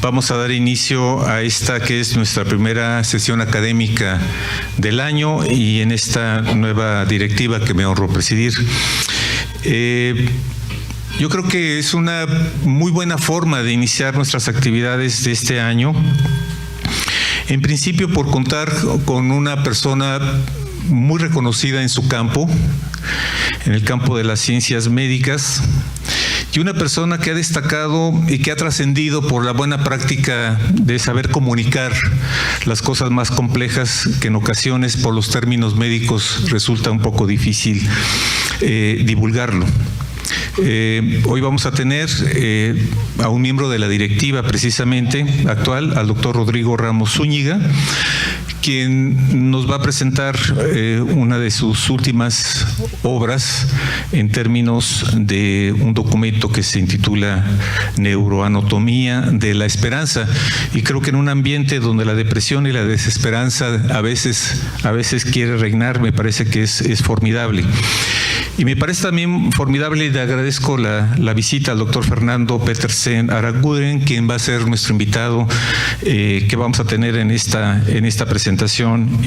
Vamos a dar inicio a esta que es nuestra primera sesión académica del año y en esta nueva directiva que me honro presidir. Yo creo que es una muy buena forma de iniciar nuestras actividades de este año. En principio, por contar con una persona muy reconocida en su campo, en el campo de las ciencias médicas, y una persona que ha destacado y que ha trascendido por la buena práctica de saber comunicar las cosas más complejas que en ocasiones por los términos médicos resulta un poco difícil divulgarlo. Hoy vamos a tener a un miembro de la directiva precisamente actual, al doctor Rodrigo Ramos Zúñiga, quien nos va a presentar una de sus últimas obras en términos de un documento que se intitula Neuroanatomía de la Esperanza. Y creo que en un ambiente donde la depresión y la desesperanza a veces quiere reinar, me parece que es formidable. Y me parece también formidable, y le agradezco la visita al doctor Fernando Petersen Aranguren, quien va a ser nuestro invitado que vamos a tener en esta presentación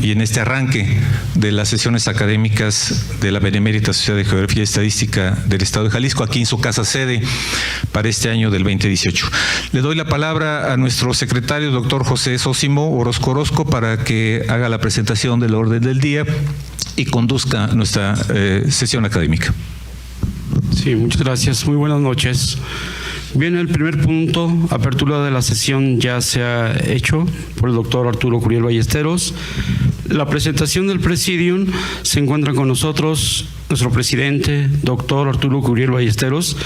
y en este arranque de las sesiones académicas de la Benemérita Sociedad de Geografía y Estadística del Estado de Jalisco, aquí en su casa sede para este año del 2018. Le doy la palabra a nuestro secretario, doctor José Sósimo Orozco, para que haga la presentación del orden del día y conduzca nuestra sesión académica. Sí, muchas gracias. Muy buenas noches. Bien, el primer punto, apertura de la sesión, ya se ha hecho por el doctor Arturo Curiel Ballesteros. La presentación del Presidium, se encuentra con nosotros nuestro presidente, doctor Arturo Curiel Ballesteros,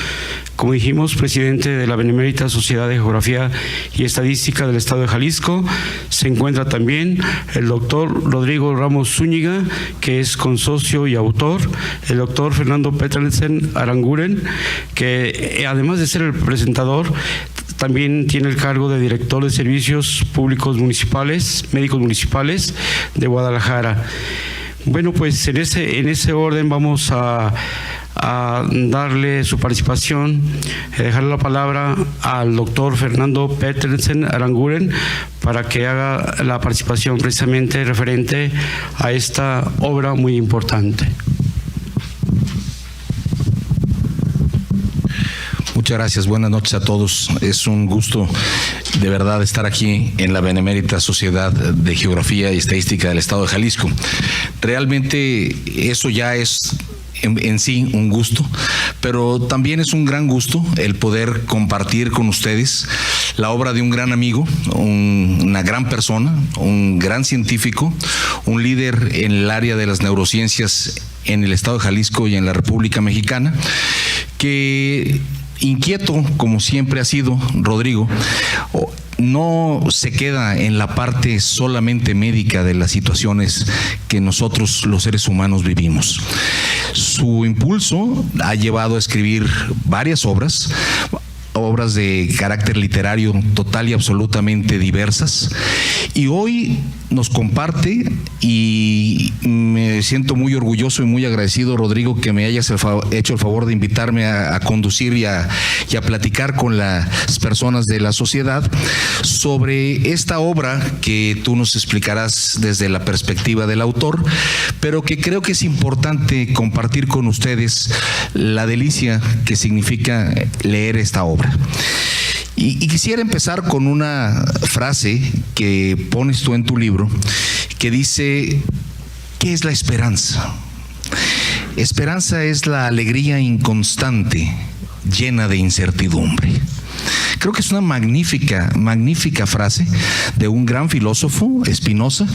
como dijimos, presidente de la Benemérita Sociedad de Geografía y Estadística del Estado de Jalisco. Se encuentra también el doctor Rodrigo Ramos Zúñiga, que es consocio y autor, el doctor Fernando Petersen Aranguren, que además de ser el presentador, también tiene el cargo de director de servicios públicos municipales, médicos municipales de Guadalajara. Bueno, pues en ese orden vamos a darle su participación, dejarle la palabra al doctor Fernando Petersen Aranguren para que haga la participación precisamente referente a esta obra muy importante. Muchas gracias, buenas noches a todos. Es un gusto de verdad estar aquí en la Benemérita Sociedad de Geografía y Estadística del Estado de Jalisco. Realmente eso ya es en sí un gusto, pero también es un gran gusto el poder compartir con ustedes la obra de un gran amigo, una gran persona, un gran científico, un líder en el área de las neurociencias en el Estado de Jalisco y en la República Mexicana, que inquieto, como siempre ha sido Rodrigo, no se queda en la parte solamente médica de las situaciones que nosotros los seres humanos vivimos. Su impulso ha llevado a escribir varias obras de carácter literario total y absolutamente diversas, y hoy nos comparte, y me siento muy orgulloso y muy agradecido, Rodrigo, que me hayas hecho el favor de invitarme a conducir y a platicar con las personas de la sociedad sobre esta obra que tú nos explicarás desde la perspectiva del autor, pero que creo que es importante compartir con ustedes la delicia que significa leer esta obra. Y quisiera empezar con una frase que pones tú en tu libro, que dice: ¿qué es la esperanza? Esperanza es la alegría inconstante, llena de incertidumbre. Creo que es una magnífica frase de un gran filósofo, Spinoza,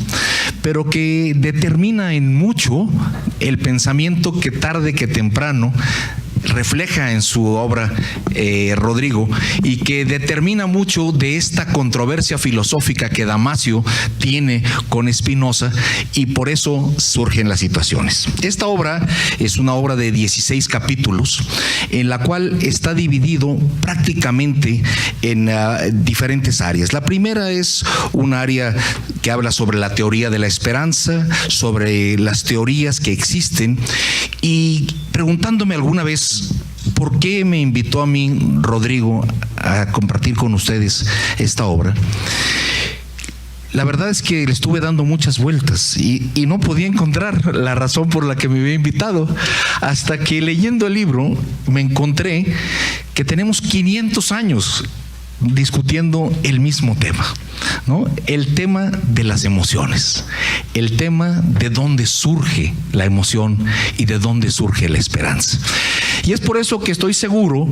pero que determina en mucho el pensamiento que tarde que temprano refleja en su obra Rodrigo, y que determina mucho de esta controversia filosófica que Damasio tiene con Spinoza, y por eso surgen las situaciones. Esta obra es una obra de 16 capítulos en la cual está dividido prácticamente en diferentes áreas. La primera es un área que habla sobre la teoría de la esperanza, sobre las teorías que existen, y preguntándome alguna vez ¿por qué me invitó a mí, Rodrigo, a compartir con ustedes esta obra. La verdad es que le estuve dando muchas vueltas y no podía encontrar la razón por la que me había invitado, hasta que leyendo el libro me encontré que tenemos 500 años discutiendo el mismo tema, ¿no? El tema de las emociones, el tema de dónde surge la emoción y de dónde surge la esperanza. Y es por eso que estoy seguro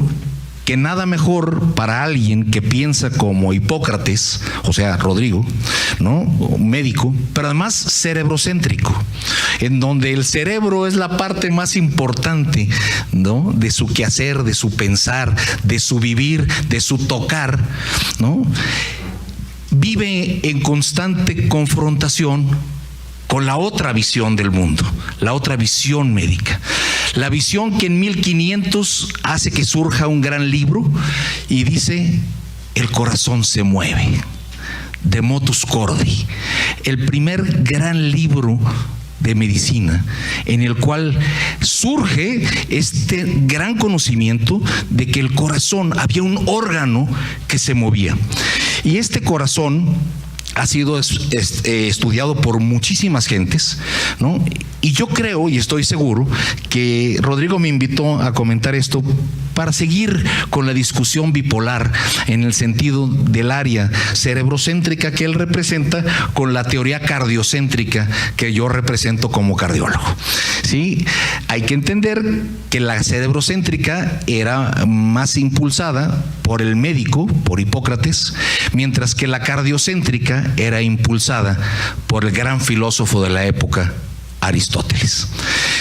que nada mejor para alguien que piensa como Hipócrates, o sea, Rodrigo, ¿no? Médico, pero además cerebrocéntrico, en donde el cerebro es la parte más importante, ¿no? De su quehacer, de su pensar, de su vivir, de su tocar, ¿no? Vive en constante confrontación con la otra visión del mundo, la otra visión médica. La visión que en 1500 hace que surja un gran libro y dice: el corazón se mueve, de motus cordi, el primer gran libro de medicina en el cual surge este gran conocimiento de que el corazón, había un órgano que se movía, y este corazón ha sido estudiado por muchísimas gentes, ¿no? Y yo creo y estoy seguro que Rodrigo me invitó a comentar esto para seguir con la discusión bipolar en el sentido del área cerebrocéntrica que él representa con la teoría cardiocéntrica que yo represento como cardiólogo. ¿Sí? Hay que entender que la cerebrocéntrica era más impulsada por el médico, por Hipócrates, mientras que la cardiocéntrica era impulsada por el gran filósofo de la época, Aristóteles.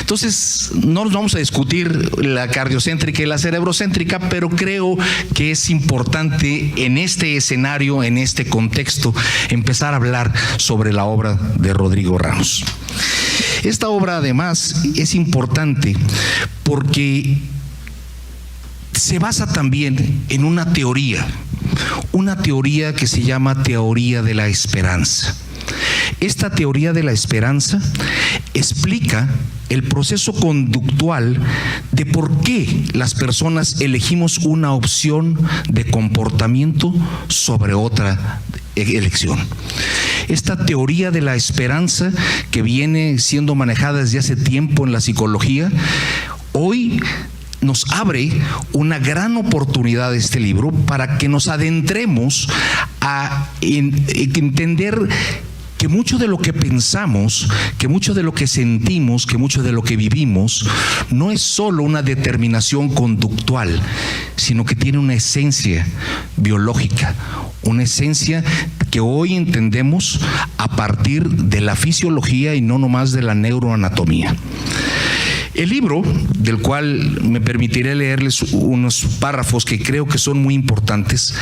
Entonces, no nos vamos a discutir la cardiocéntrica y la cerebrocéntrica, pero creo que es importante en este escenario, en este contexto, empezar a hablar sobre la obra de Rodrigo Ramos. Esta obra, además, es importante porque se basa también en una teoría que se llama teoría de la esperanza. Esta teoría de la esperanza explica el proceso conductual de por qué las personas elegimos una opción de comportamiento sobre otra elección. Esta teoría de la esperanza, que viene siendo manejada desde hace tiempo en la psicología, hoy nos abre una gran oportunidad este libro para que nos adentremos a entender que mucho de lo que pensamos, que mucho de lo que sentimos, que mucho de lo que vivimos, no es solo una determinación conductual, sino que tiene una esencia biológica, una esencia que hoy entendemos a partir de la fisiología y no nomás de la neuroanatomía. El libro, del cual me permitiré leerles unos párrafos que creo que son muy importantes,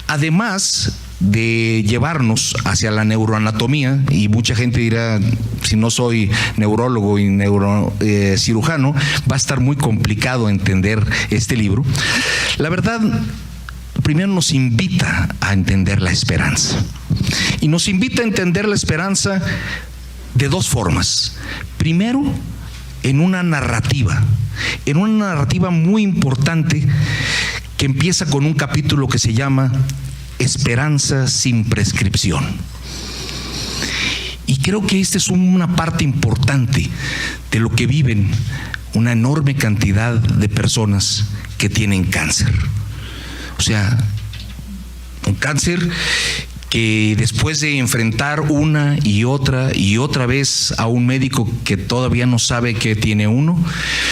además de llevarnos hacia la neuroanatomía, y mucha gente dirá, si no soy neurólogo y neurocirujano, va a estar muy complicado entender este libro. La verdad, primero nos invita a entender la esperanza, y nos invita a entender la esperanza de dos formas. Primero, en una narrativa muy importante que empieza con un capítulo que se llama Esperanza sin prescripción. Y creo que esta es una parte importante de lo que viven una enorme cantidad de personas que tienen cáncer. O sea, un cáncer que después de enfrentar una y otra vez a un médico que todavía no sabe que tiene uno,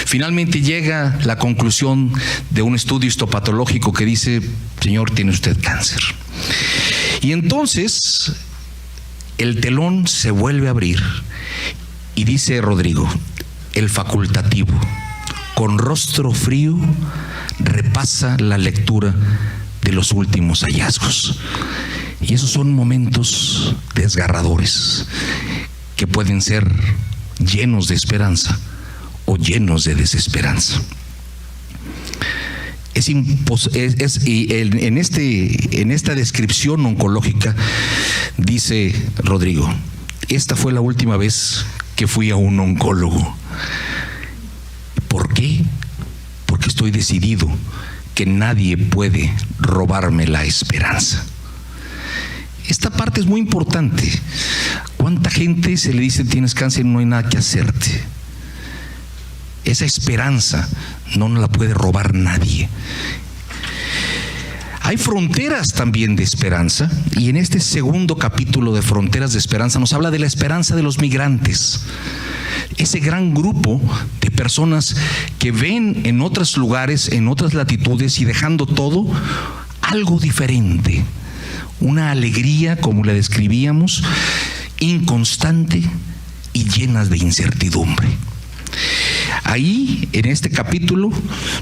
finalmente llega la conclusión de un estudio histopatológico que dice: señor, tiene usted cáncer. Y entonces el telón se vuelve a abrir y dice Rodrigo, el facultativo, con rostro frío, repasa la lectura de los últimos hallazgos. Y esos son momentos desgarradores que pueden ser llenos de esperanza o llenos de desesperanza. En esta descripción oncológica dice Rodrigo: esta fue la última vez que fui a un oncólogo. ¿Por qué? Porque estoy decidido que nadie puede robarme la esperanza. Esta parte es muy importante. ¿Cuánta gente se le dice tienes cáncer y no hay nada que hacerte? Esa esperanza no nos la puede robar nadie. Hay fronteras también de esperanza, y en este segundo capítulo de Fronteras de Esperanza nos habla de la esperanza de los migrantes. Ese gran grupo de personas que ven en otros lugares, en otras latitudes, y dejando todo, algo diferente. Una alegría, como la describíamos, inconstante y llenas de incertidumbre. Ahí, en este capítulo,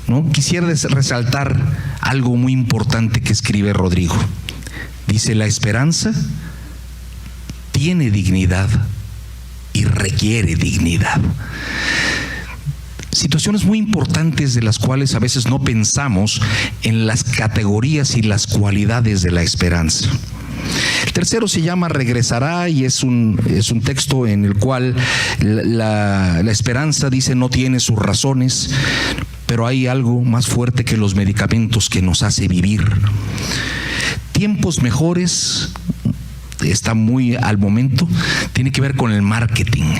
¿no?, quisiera resaltar algo muy importante que escribe Rodrigo. Dice: la esperanza tiene dignidad y requiere dignidad. Situaciones muy importantes de las cuales a veces no pensamos en las categorías y las cualidades de la esperanza. El tercero se llama Regresará, y es un texto en el cual la esperanza dice no tiene sus razones, pero hay algo más fuerte que los medicamentos que nos hace vivir. Tiempos mejores, está muy al momento, tiene que ver con el marketing,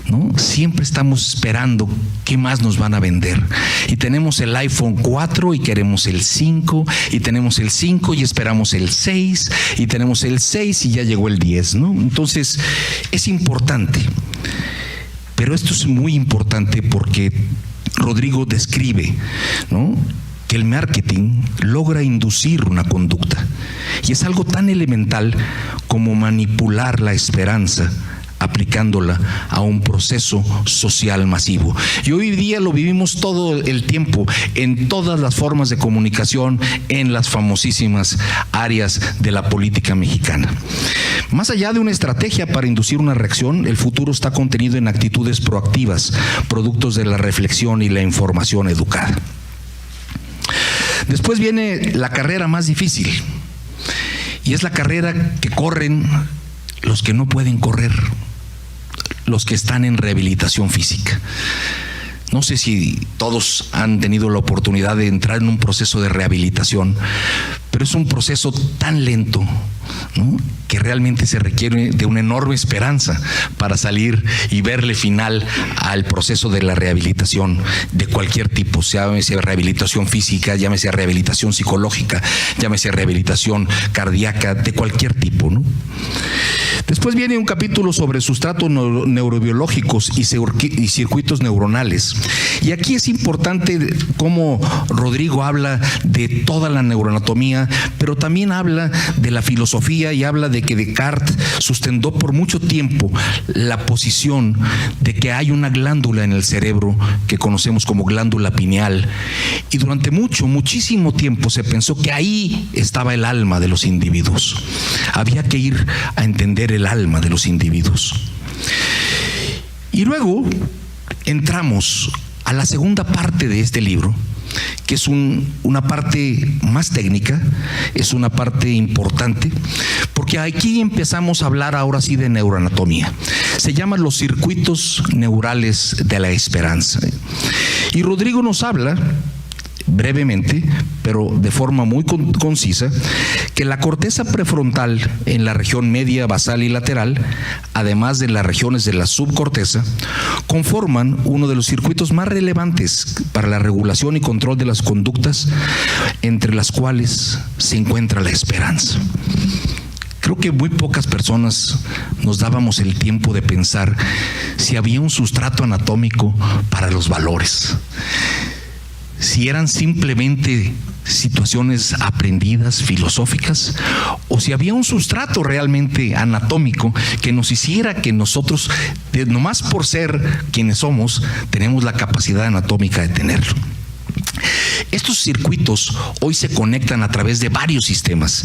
¿no? Siempre estamos esperando qué más nos van a vender. Y tenemos el iPhone 4 y queremos el 5, y tenemos el 5 y esperamos el 6, y tenemos el 6 y ya llegó el 10, ¿no? Entonces, es importante. Pero esto es muy importante porque Rodrigo describe, ¿no?, que el marketing logra inducir una conducta, y es algo tan elemental como manipular la esperanza aplicándola a un proceso social masivo. Y hoy día lo vivimos todo el tiempo, en todas las formas de comunicación, en las famosísimas áreas de la política mexicana. Más allá de una estrategia para inducir una reacción, el futuro está contenido en actitudes proactivas, productos de la reflexión y la información educada. Después viene la carrera más difícil, y es la carrera que corren los que no pueden correr, los que están en rehabilitación física. No sé si todos han tenido la oportunidad de entrar en un proceso de rehabilitación, pero es un proceso tan lento, ¿no?, que realmente se requiere de una enorme esperanza para salir y verle final al proceso de la rehabilitación de cualquier tipo, llámese rehabilitación física, llámese rehabilitación psicológica, llámese rehabilitación cardíaca, de cualquier tipo, ¿no? Después viene un capítulo sobre sustratos neurobiológicos y circuitos neuronales. Y aquí es importante cómo Rodrigo habla de toda la neuroanatomía, pero también habla de la filosofía, y habla de que Descartes sustentó por mucho tiempo la posición de que hay una glándula en el cerebro que conocemos como glándula pineal, y durante muchísimo tiempo se pensó que ahí estaba el alma de los individuos. Había que ir a entender el alma de los individuos. Y luego entramos a la segunda parte de este libro, que es una parte más técnica, es una parte importante, porque aquí empezamos a hablar ahora sí de neuroanatomía. Se llaman los circuitos neurales de la esperanza. Y Rodrigo nos habla brevemente, pero de forma muy concisa, que la corteza prefrontal en la región media, basal y lateral, además de las regiones de la subcorteza, conforman uno de los circuitos más relevantes para la regulación y control de las conductas, entre las cuales se encuentra la esperanza. Creo que muy pocas personas nos dábamos el tiempo de pensar si había un sustrato anatómico para los valores, si eran simplemente situaciones aprendidas, filosóficas, o si había un sustrato realmente anatómico que nos hiciera que nosotros, nomás por ser quienes somos, tenemos la capacidad anatómica de tenerlo. Estos circuitos hoy se conectan a través de varios sistemas,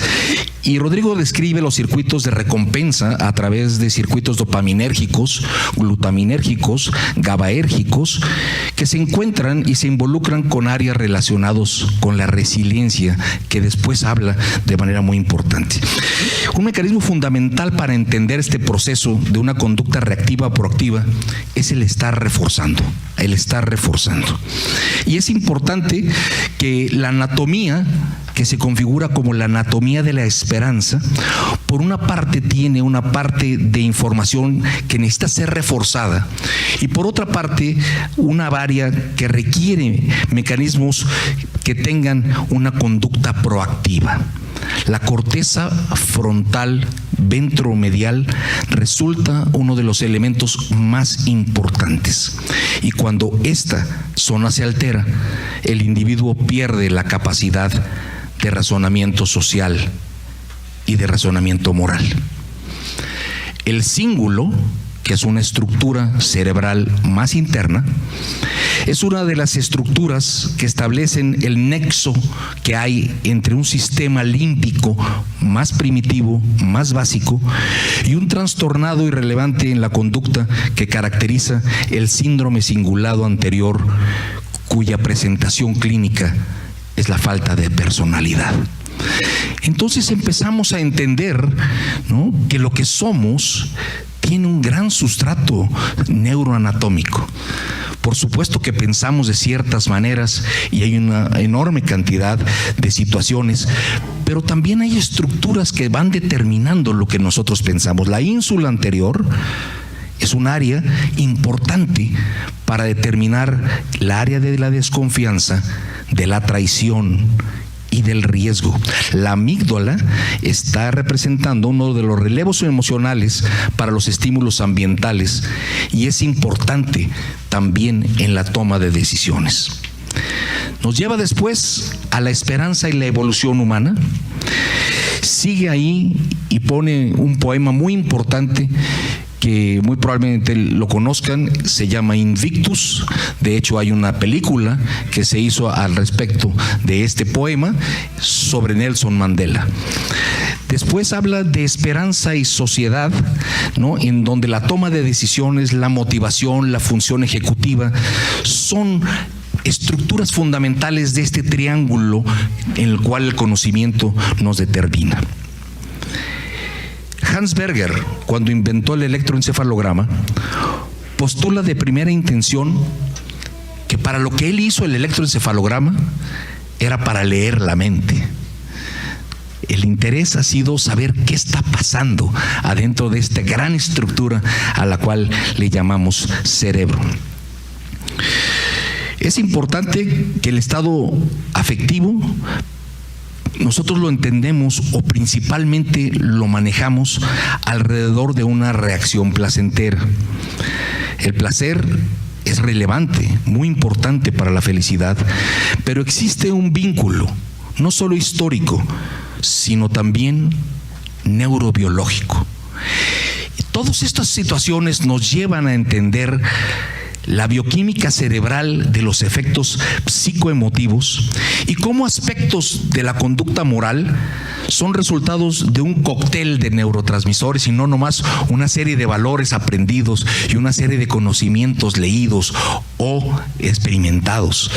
Y Rodrigo describe los circuitos de recompensa a través de circuitos dopaminérgicos, glutaminérgicos, GABAérgicos, que se encuentran y se involucran con áreas relacionadas con la resiliencia, que después habla de manera muy importante. Un mecanismo fundamental para entender este proceso de una conducta reactiva o proactiva es el estar reforzando. Y es importante que la anatomía, que se configura como la anatomía de la esperanza, por una parte tiene una parte de información que necesita ser reforzada y por otra parte una área que requiere mecanismos que tengan una conducta proactiva. La corteza frontal ventromedial resulta uno de los elementos más importantes, y cuando esta zona se altera, el individuo pierde la capacidad de razonamiento social y de razonamiento moral. El cíngulo, que es una estructura cerebral más interna, es una de las estructuras que establecen el nexo que hay entre un sistema límbico más primitivo, más básico, y un trastornado irrelevante en la conducta que caracteriza el síndrome cingulado anterior, cuya presentación clínica es la falta de personalidad. Entonces empezamos a entender, ¿no?, que lo que somos tiene un gran sustrato neuroanatómico. Por supuesto que pensamos de ciertas maneras y hay una enorme cantidad de situaciones, pero también hay estructuras que van determinando lo que nosotros pensamos. La ínsula anterior es un área importante para determinar la área de la desconfianza, de la traición y del riesgo. La amígdala está representando uno de los relevos emocionales para los estímulos ambientales y es importante también en la toma de decisiones. Nos lleva después a la esperanza y la evolución humana. Sigue ahí y pone un poema muy importante que muy probablemente lo conozcan, se llama Invictus. De hecho, hay una película que se hizo al respecto de este poema sobre Nelson Mandela. Después habla de esperanza y sociedad, ¿no?, en donde la toma de decisiones, la motivación, la función ejecutiva son estructuras fundamentales de este triángulo en el cual el conocimiento nos determina. Hans Berger, cuando inventó el electroencefalograma, postula de primera intención que para lo que él hizo el electroencefalograma era para leer la mente. El interés ha sido saber qué está pasando adentro de esta gran estructura a la cual le llamamos cerebro. Es importante que el estado afectivo nosotros lo entendemos o principalmente lo manejamos alrededor de una reacción placentera. El placer es relevante, muy importante para la felicidad, pero existe un vínculo, no solo histórico, sino también neurobiológico. Y todas estas situaciones nos llevan a entender la bioquímica cerebral de los efectos psicoemotivos y cómo aspectos de la conducta moral son resultados de un cóctel de neurotransmisores y no nomás una serie de valores aprendidos y una serie de conocimientos leídos o experimentados.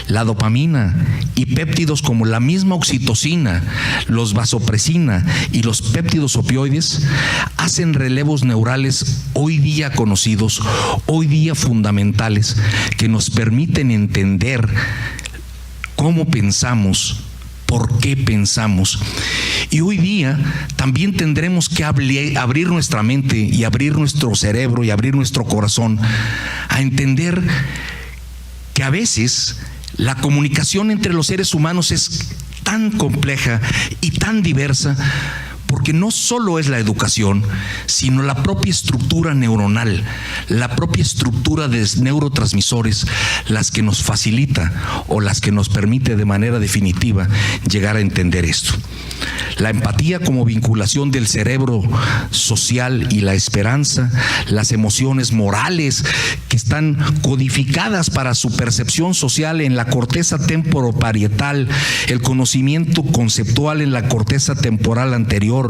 La dopamina y péptidos como la misma oxitocina, los vasopresina y los péptidos opioides hacen relevos neurales hoy día conocidos, hoy día fundamentales, que nos permiten entender cómo pensamos, por qué pensamos. Y hoy día también tendremos que abrir nuestra mente y abrir nuestro cerebro y abrir nuestro corazón a entender que a veces la comunicación entre los seres humanos es tan compleja y tan diversa porque no solo es la educación, sino la propia estructura neuronal, la propia estructura de neurotransmisores, las que nos facilita o las que nos permite de manera definitiva llegar a entender esto. La empatía como vinculación del cerebro social y la esperanza, las emociones morales que están codificadas para su percepción social en la corteza temporoparietal, el conocimiento conceptual en la corteza temporal anterior,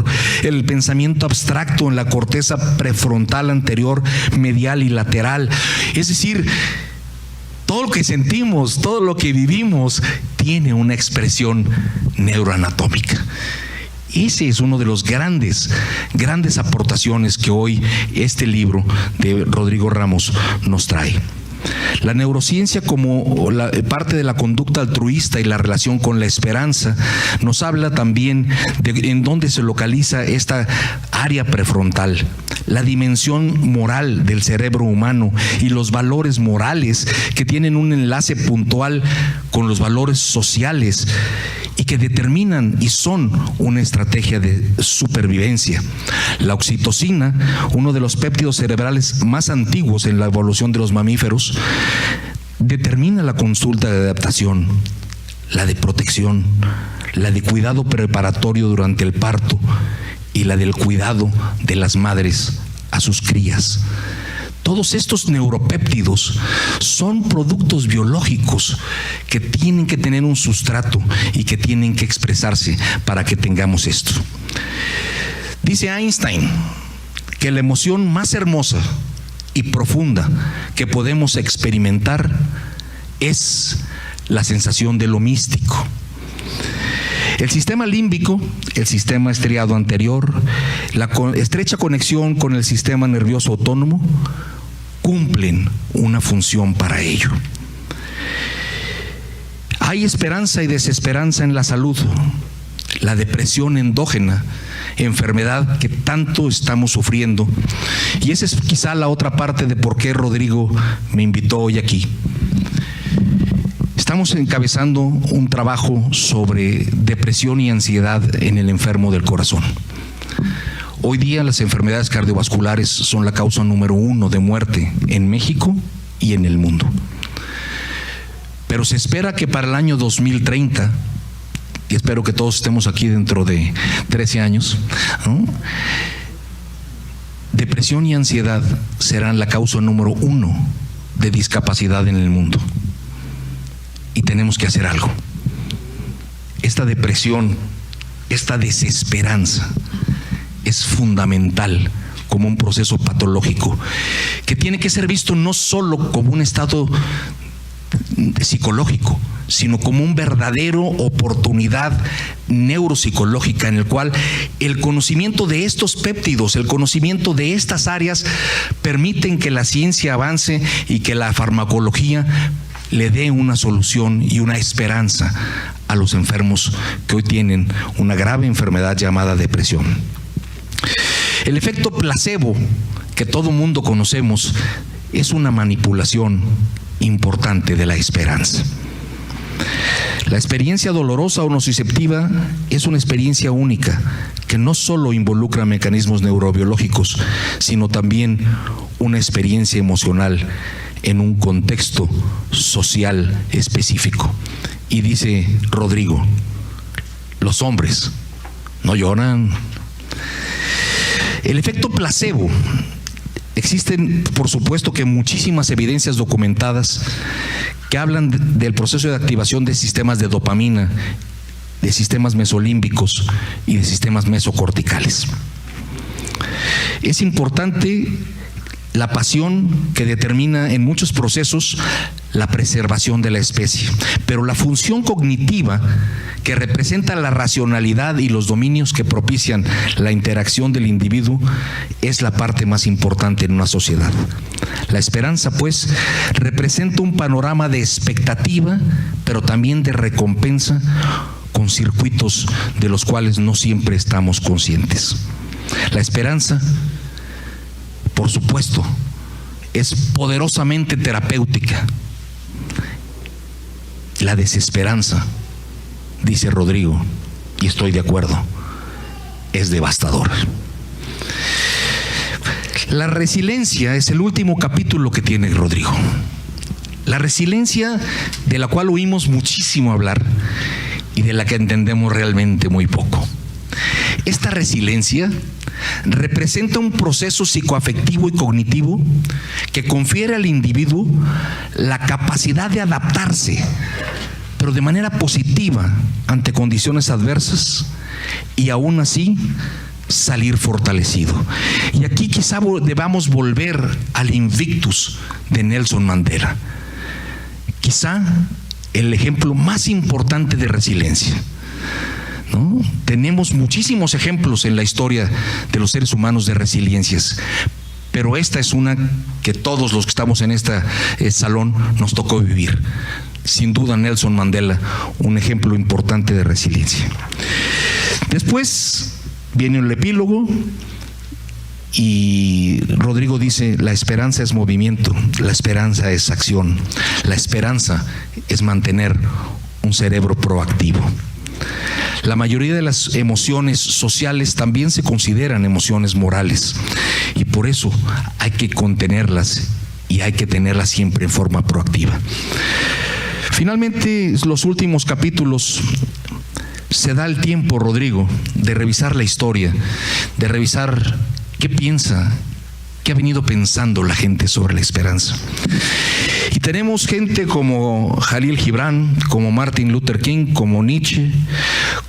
el pensamiento abstracto en la corteza prefrontal anterior, medial y lateral. Es decir, todo lo que sentimos, todo lo que vivimos tiene una expresión neuroanatómica. Ese es uno de los grandes aportaciones que hoy este libro de Rodrigo Ramos nos trae. La neurociencia como parte de la conducta altruista y la relación con la esperanza nos habla también de en dónde se localiza esta área prefrontal, la dimensión moral del cerebro humano y los valores morales que tienen un enlace puntual con los valores sociales y que determinan y son una estrategia de supervivencia. La oxitocina, uno de los péptidos cerebrales más antiguos en la evolución de los mamíferos, determina la conducta de adaptación, la de protección, la de cuidado preparatorio durante el parto y la del cuidado de las madres a sus crías. Todos estos neuropéptidos son productos biológicos que tienen que tener un sustrato y que tienen que expresarse para que tengamos esto. Dice Einstein que la emoción más hermosa y profunda que podemos experimentar es la sensación de lo místico. El sistema límbico, el sistema estriado anterior, la estrecha conexión con el sistema nervioso autónomo cumplen una función para ello. Hay esperanza y desesperanza en la salud. La depresión endógena, enfermedad que tanto estamos sufriendo. Y esa es quizá la otra parte de por qué Rodrigo me invitó hoy aquí. Estamos encabezando un trabajo sobre depresión y ansiedad en el enfermo del corazón. Hoy día las enfermedades cardiovasculares son la causa número 1 de muerte en México y en el mundo. Pero se espera que para el año 2030, y espero que todos estemos aquí dentro de 13 años, ¿no?, depresión y ansiedad serán la causa número 1 de discapacidad en el mundo. Y tenemos que hacer algo. Esta depresión, esta desesperanza es fundamental como un proceso patológico que tiene que ser visto no solo como un estado psicológico, sino como una verdadera oportunidad neuropsicológica en el cual el conocimiento de estos péptidos, el conocimiento de estas áreas permiten que la ciencia avance y que la farmacología le dé una solución y una esperanza a los enfermos que hoy tienen una grave enfermedad llamada depresión. El efecto placebo, que todo mundo conocemos, es una manipulación importante de la esperanza. La experiencia dolorosa o nociceptiva es una experiencia única que no solo involucra mecanismos neurobiológicos, sino también una experiencia emocional en un contexto social específico. Y dice Rodrigo, los hombres no lloran. El efecto placebo. Existen, por supuesto, que muchísimas evidencias documentadas que hablan del proceso de activación de sistemas de dopamina, de sistemas mesolímbicos y de sistemas mesocorticales. Es importante la pasión que determina en muchos procesos la preservación de la especie, pero la función cognitiva que representa la racionalidad y los dominios que propician la interacción del individuo es la parte más importante en una sociedad. La esperanza, pues, representa un panorama de expectativa, pero también de recompensa, con circuitos de los cuales no siempre estamos conscientes. La esperanza, por supuesto, es poderosamente terapéutica. La desesperanza, dice Rodrigo, y estoy de acuerdo, es devastadora. La resiliencia es el último capítulo que tiene Rodrigo. La resiliencia de la cual oímos muchísimo hablar y de la que entendemos realmente muy poco. Esta resiliencia representa un proceso psicoafectivo y cognitivo que confiere al individuo la capacidad de adaptarse, pero de manera positiva ante condiciones adversas y aún así salir fortalecido. Y aquí quizá debamos volver al Invictus de Nelson Mandela, quizá el ejemplo más importante de resiliencia, ¿no? Tenemos muchísimos ejemplos en la historia de los seres humanos de resiliencias, pero esta es una que todos los que estamos en este salón nos tocó vivir. Sin duda, Nelson Mandela, un ejemplo importante de resiliencia. Después viene el epílogo y Rodrigo dice: la esperanza es movimiento, la esperanza es acción, la esperanza es mantener un cerebro proactivo. La mayoría de las emociones sociales también se consideran emociones morales y por eso hay que contenerlas y hay que tenerlas siempre en forma proactiva. Finalmente, los últimos capítulos se da el tiempo, Rodrigo, de revisar la historia, de revisar qué piensa, qué ha venido pensando la gente sobre la esperanza. Y tenemos gente como Jalil Gibran, como Martin Luther King, como Nietzsche,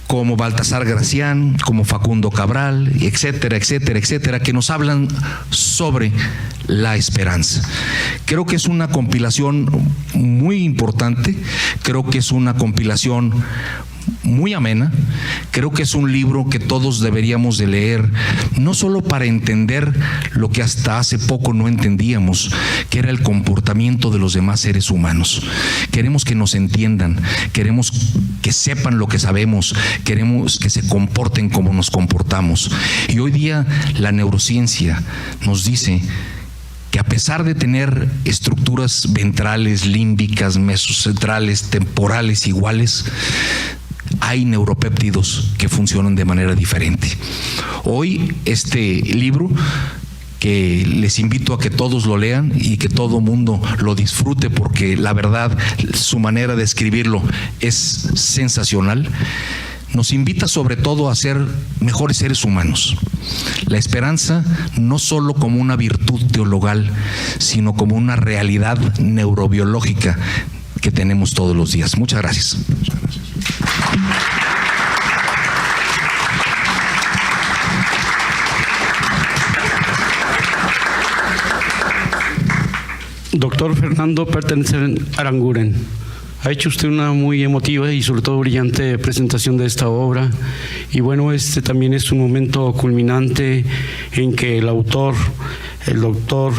como Baltasar Gracián, como Facundo Cabral, etcétera, etcétera, etcétera, que nos hablan sobre la esperanza. Creo que es una compilación muy importante, creo que es una compilación muy amena, creo que es un libro que todos deberíamos de leer, no solo para entender lo que hasta hace poco no entendíamos, que era el comportamiento de los demás seres humanos. Queremos que nos entiendan, queremos que sepan lo que sabemos, queremos que se comporten como nos comportamos. Y hoy día la neurociencia nos dice que a pesar de tener estructuras ventrales, límbicas, mesocentrales, temporales iguales, hay neuropéptidos que funcionan de manera diferente. Hoy este libro, que les invito a que todos lo lean y que todo mundo lo disfrute, porque la verdad su manera de escribirlo es sensacional, nos invita sobre todo a ser mejores seres humanos. La esperanza no solo como una virtud teologal, sino como una realidad neurobiológica que tenemos todos los días. Muchas gracias. Doctor Fernando Petersen Aranguren, ha hecho usted una muy emotiva y sobre todo brillante presentación de esta obra, y bueno, este también es un momento culminante en que el autor, el doctor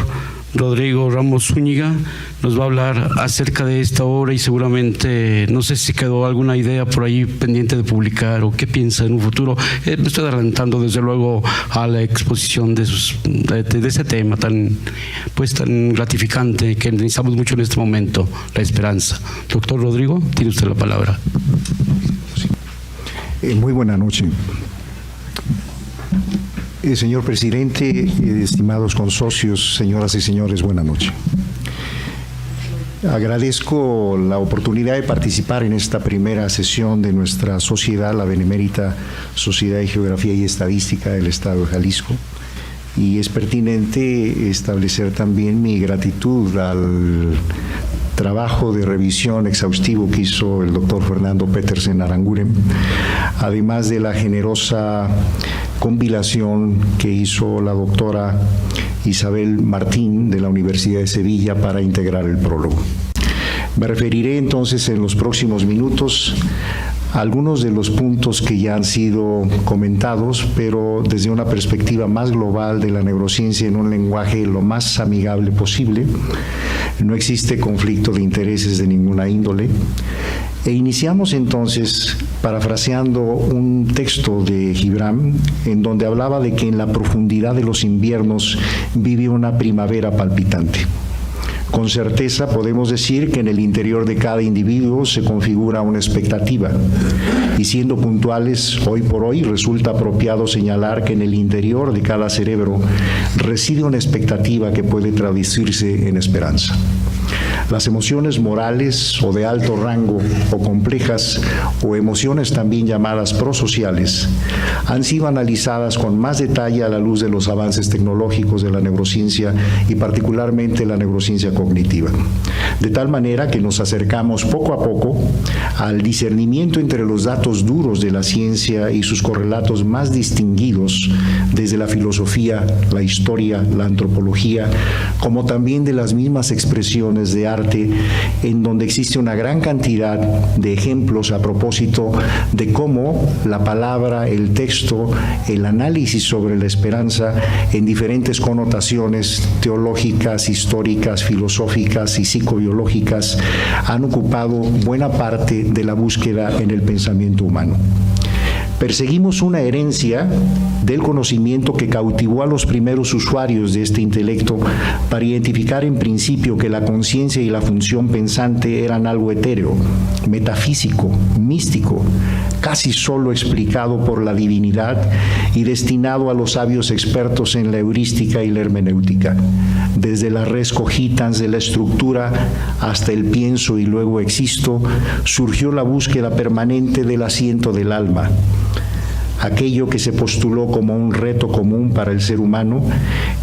Rodrigo Ramos Zúñiga, nos va a hablar acerca de esta obra y seguramente, no sé si quedó alguna idea por ahí pendiente de publicar o qué piensa en un futuro. Me estoy adelantando desde luego a la exposición de ese tema tan gratificante que necesitamos mucho en este momento, la esperanza. Doctor Rodrigo, tiene usted la palabra. Muy buena noche. Señor presidente, estimados consocios, señoras y señores, buena noche. Agradezco la oportunidad de participar en esta primera sesión de nuestra sociedad, la Benemérita Sociedad de Geografía y Estadística del Estado de Jalisco, y es pertinente establecer también mi gratitud al trabajo de revisión exhaustivo que hizo el doctor Fernando Petersen Aranguren, además de la generosa compilación que hizo la doctora Isabel Martín de la Universidad de Sevilla para integrar el prólogo. Me referiré entonces en los próximos minutos a algunos de los puntos que ya han sido comentados, pero desde una perspectiva más global de la neurociencia en un lenguaje lo más amigable posible. No existe conflicto de intereses de ninguna índole. E iniciamos entonces parafraseando un texto de Gibran en donde hablaba de que en la profundidad de los inviernos vive una primavera palpitante. Con certeza podemos decir que en el interior de cada individuo se configura una expectativa. Y siendo puntuales, hoy por hoy resulta apropiado señalar que en el interior de cada cerebro reside una expectativa que puede traducirse en esperanza. Las emociones morales o de alto rango o complejas o emociones también llamadas prosociales han sido analizadas con más detalle a la luz de los avances tecnológicos de la neurociencia y particularmente la neurociencia cognitiva. De tal manera que nos acercamos poco a poco al discernimiento entre los datos duros de la ciencia y sus correlatos más distinguidos desde la filosofía, la historia, la antropología, como también de las mismas expresiones de arte, en donde existe una gran cantidad de ejemplos a propósito de cómo la palabra, el texto, el análisis sobre la esperanza en diferentes connotaciones teológicas, históricas, filosóficas y psicobiológicas han ocupado buena parte de la búsqueda en el pensamiento humano. Perseguimos una herencia del conocimiento que cautivó a los primeros usuarios de este intelecto para identificar en principio que la conciencia y la función pensante eran algo etéreo, metafísico, místico, casi solo explicado por la divinidad y destinado a los sabios expertos en la heurística y la hermenéutica. Desde la res cogitans de la estructura hasta el pienso y luego existo, surgió la búsqueda permanente del asiento del alma, aquello que se postuló como un reto común para el ser humano,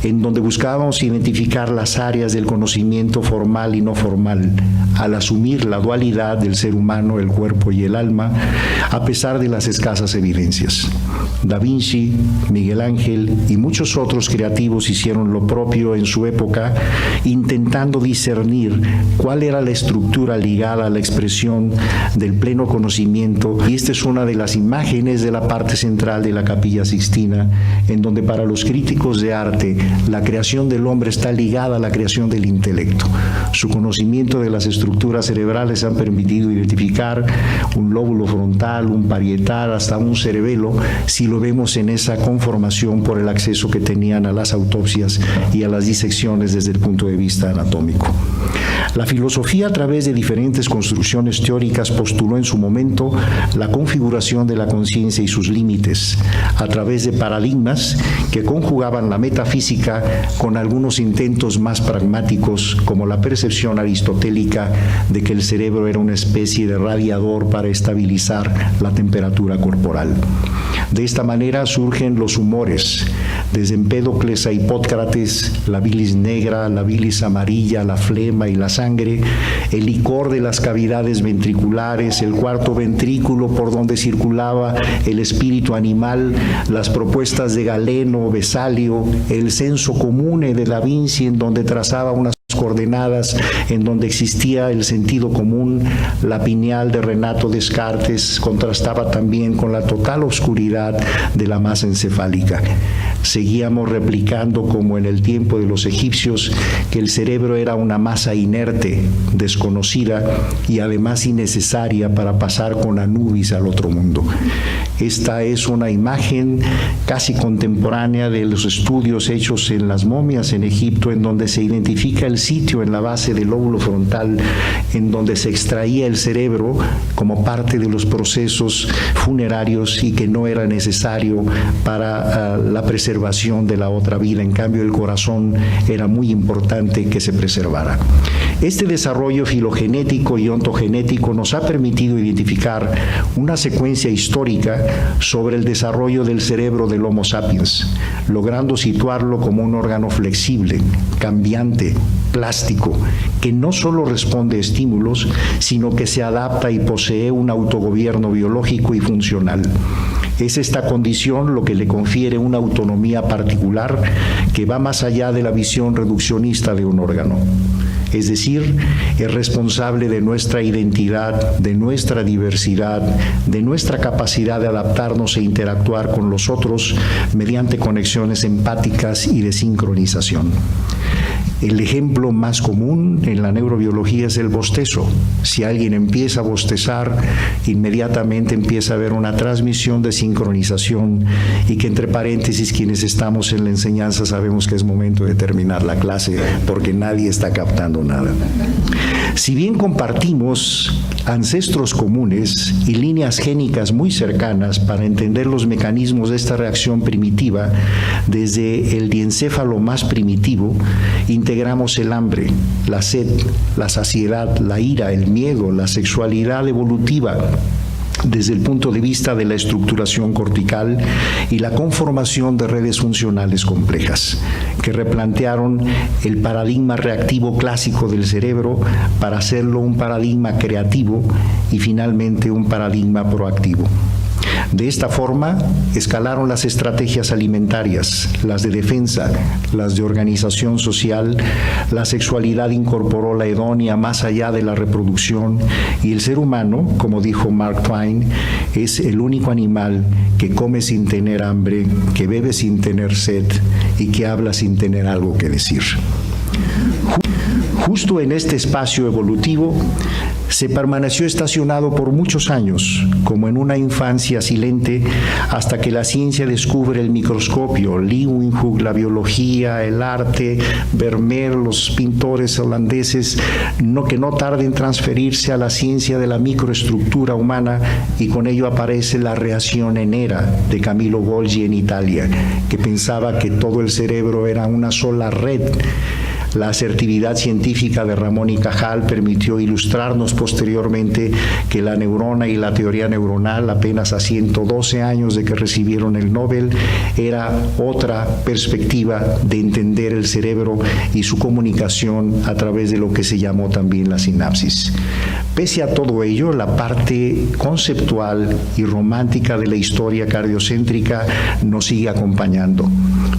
en donde buscábamos identificar las áreas del conocimiento formal y no formal, al asumir la dualidad del ser humano, el cuerpo y el alma, a pesar de las escasas evidencias. Da Vinci, Miguel Ángel y muchos otros creativos hicieron lo propio en su época, intentando discernir cuál era la estructura ligada a la expresión del pleno conocimiento, y esta es una de las imágenes de la parte central de la Capilla Sixtina, en donde para los críticos de arte la creación del hombre está ligada a la creación del intelecto. Su conocimiento de las estructuras cerebrales han permitido identificar un lóbulo frontal, un parietal, hasta un cerebelo, si lo vemos en esa conformación por el acceso que tenían a las autopsias y a las disecciones desde el punto de vista anatómico. La filosofía, a través de diferentes construcciones teóricas, postuló en su momento la configuración de la conciencia y sus límites, a través de paradigmas que conjugaban la metafísica con algunos intentos más pragmáticos, como la percepción aristotélica de que el cerebro era una especie de radiador para estabilizar la temperatura corporal. De esta manera surgen los humores, desde Empédocles a Hipócrates, la bilis negra, la bilis amarilla, la flema y la sangre, el licor de las cavidades ventriculares, el cuarto ventrículo por donde circulaba el espíritu animal, las propuestas de Galeno, Vesalio, el senso comune de Da Vinci, en donde trazaba unas coordenadas en donde existía el sentido común, la pineal de Renato Descartes contrastaba también con la total oscuridad de la masa encefálica. Seguíamos replicando, como en el tiempo de los egipcios, que el cerebro era una masa inerte, desconocida y además innecesaria para pasar con Anubis al otro mundo. Esta es una imagen casi contemporánea de los estudios hechos en las momias en Egipto, en donde se identifica el sitio en la base del lóbulo frontal en donde se extraía el cerebro como parte de los procesos funerarios y que no era necesario para la preservación de la otra vida. En cambio, el corazón era muy importante que se preservara. Este desarrollo filogenético y ontogenético nos ha permitido identificar una secuencia histórica sobre el desarrollo del cerebro del Homo sapiens, logrando situarlo como un órgano flexible, cambiante, plástico, que no solo responde a estímulos, sino que se adapta y posee un autogobierno biológico y funcional. Es esta condición lo que le confiere una autonomía particular que va más allá de la visión reduccionista de un órgano. Es decir, es responsable de nuestra identidad, de nuestra diversidad, de nuestra capacidad de adaptarnos e interactuar con los otros mediante conexiones empáticas y de sincronización. El ejemplo más común en la neurobiología es el bostezo. Si alguien empieza a bostezar, inmediatamente empieza a haber una transmisión de sincronización y que entre paréntesis quienes estamos en la enseñanza sabemos que es momento de terminar la clase porque nadie está captando nada. Si bien compartimos ancestros comunes y líneas génicas muy cercanas para entender los mecanismos de esta reacción primitiva, desde el diencéfalo más primitivo, integramos el hambre, la sed, la saciedad, la ira, el miedo, la sexualidad evolutiva, desde el punto de vista de la estructuración cortical y la conformación de redes funcionales complejas, que replantearon el paradigma reactivo clásico del cerebro para hacerlo un paradigma creativo y finalmente un paradigma proactivo. De esta forma, escalaron las estrategias alimentarias, las de defensa, las de organización social, la sexualidad incorporó la hedonia más allá de la reproducción y el ser humano, como dijo Mark Twain, es el único animal que come sin tener hambre, que bebe sin tener sed y que habla sin tener algo que decir. Justo en este espacio evolutivo se permaneció estacionado por muchos años, como en una infancia silente, hasta que la ciencia descubre el microscopio, Leeuwenhoek, la biología, el arte, Vermeer, los pintores holandeses, que no tarda en transferirse a la ciencia de la microestructura humana, y con ello aparece la reacción enera de Camillo Golgi en Italia, que pensaba que todo el cerebro era una sola red. La asertividad científica de Ramón y Cajal permitió ilustrarnos posteriormente que la neurona y la teoría neuronal, apenas a 112 años de que recibieron el Nobel, era otra perspectiva de entender el cerebro y su comunicación a través de lo que se llamó también la sinapsis. Pese a todo ello, la parte conceptual y romántica de la historia cardiocéntrica nos sigue acompañando.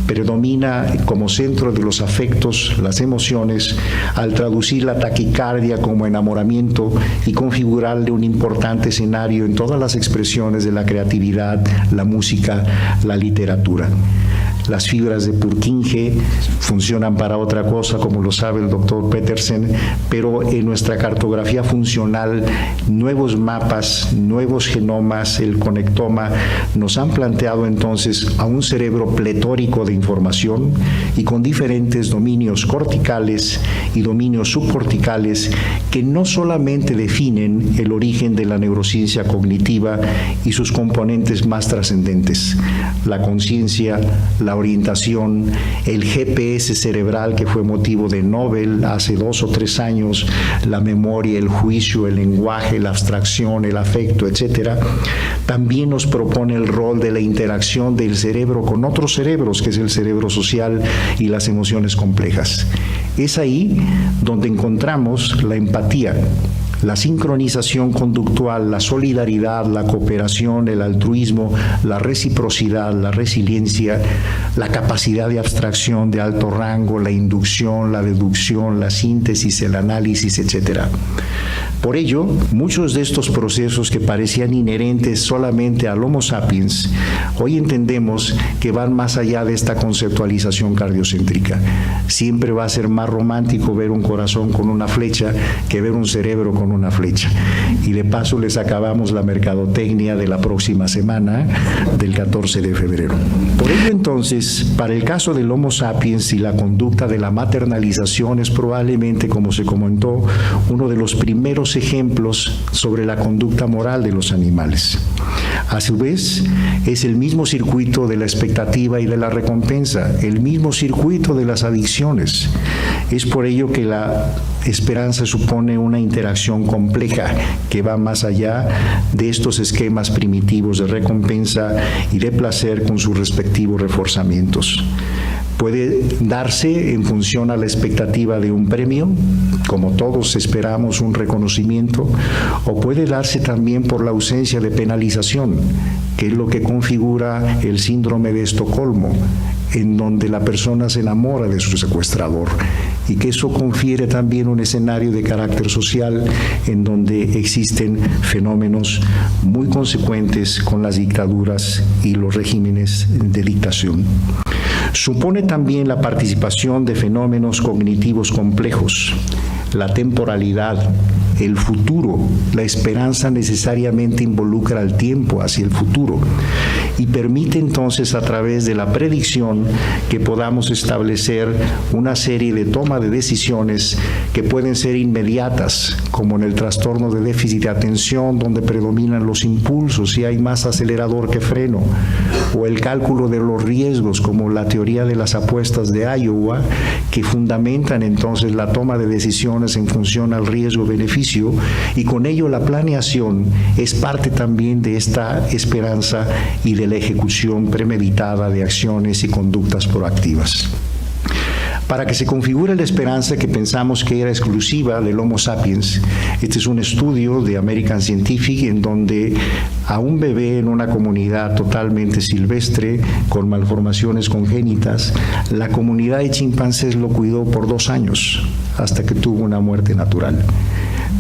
Predomina como centro de los afectos las emociones al traducir la taquicardia como enamoramiento y configurarle un importante escenario en todas las expresiones de la creatividad, la música, la literatura. Las fibras de Purkinje funcionan para otra cosa, como lo sabe el doctor Petersen, pero en nuestra cartografía funcional, nuevos mapas, nuevos genomas, el conectoma, nos han planteado entonces a un cerebro pletórico de información y con diferentes dominios corticales y dominios subcorticales que no solamente definen el origen de la neurociencia cognitiva y sus componentes más trascendentes, la conciencia, la orientación, el GPS cerebral que fue motivo de Nobel hace 2 o 3 años, la memoria, el juicio, el lenguaje, la abstracción, el afecto, etcétera, también nos propone el rol de la interacción del cerebro con otros cerebros, que es el cerebro social y las emociones complejas. Es ahí donde encontramos la empatía, la sincronización conductual, la solidaridad, la cooperación, el altruismo, la reciprocidad, la resiliencia, la capacidad de abstracción de alto rango, la inducción, la deducción, la síntesis, el análisis, etcétera. Por ello, muchos de estos procesos que parecían inherentes solamente al Homo sapiens, hoy entendemos que van más allá de esta conceptualización cardiocéntrica. Siempre va a ser más romántico ver un corazón con una flecha que ver un cerebro con una flecha. Y de paso les acabamos la mercadotecnia de la próxima semana, del 14 de febrero. Por ello entonces, para el caso del Homo sapiens y la conducta de la maternalización es probablemente, como se comentó, uno de los primeros ejemplos sobre la conducta moral de los animales. A su vez, es el mismo circuito de la expectativa y de la recompensa, el mismo circuito de las adicciones. Es por ello que la esperanza supone una interacción compleja que va más allá de estos esquemas primitivos de recompensa y de placer con sus respectivos reforzamientos. Puede darse en función a la expectativa de un premio, como todos esperamos un reconocimiento, o puede darse también por la ausencia de penalización, que es lo que configura el síndrome de Estocolmo, en donde la persona se enamora de su secuestrador, y que eso confiere también un escenario de carácter social en donde existen fenómenos muy consecuentes con las dictaduras y los regímenes de dictación. Supone también la participación de fenómenos cognitivos complejos, la temporalidad, el futuro. La esperanza necesariamente involucra al tiempo hacia el futuro y permite entonces, a través de la predicción, que podamos establecer una serie de toma de decisiones que pueden ser inmediatas, como en el trastorno de déficit de atención, donde predominan los impulsos y hay más acelerador que freno, o el cálculo de los riesgos, como la teoría de las apuestas de Iowa, que fundamentan entonces la toma de decisiones en función al riesgo-beneficio, y con ello la planeación es parte también de esta esperanza y de la ejecución premeditada de acciones y conductas proactivas. Para que se configure la esperanza que pensamos que era exclusiva del Homo sapiens, este es un estudio de American Scientific en donde a un bebé en una comunidad totalmente silvestre con malformaciones congénitas, la comunidad de chimpancés lo cuidó por 2 años hasta que tuvo una muerte natural.